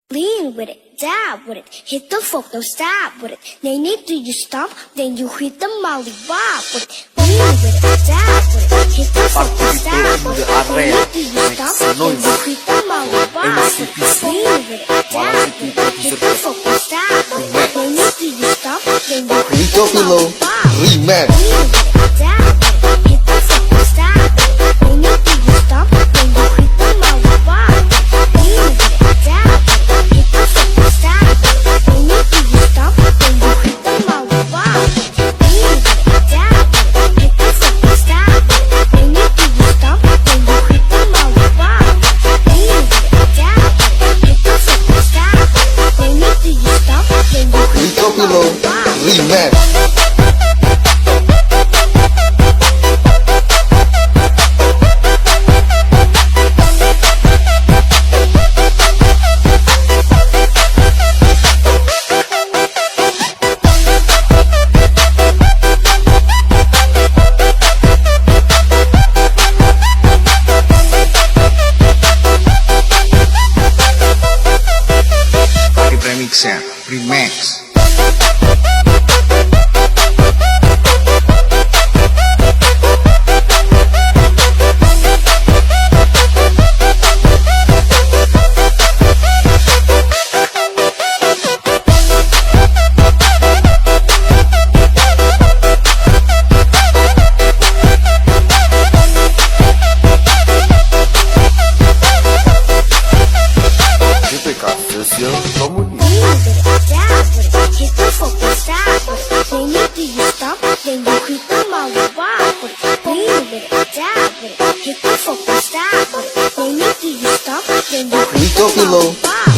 Lean with it, dab with it, hit the fork, don't stop with it. They need to you stop, then you hit the molly bob with it. Lean with it, dab with it, hit the fork, don't stop with it. They need to you stop, then you hit the molly bob with it. Lean with it, dab with it, hit the fork, don't stop with it. They need to you stop, then you hit the molly bob with it. Lean with it, dab with it, hit the fork, don't stop with it. They need to you stop, then you hit the molly bob with it. Lean with it, dab with it. Remix.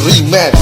Remix.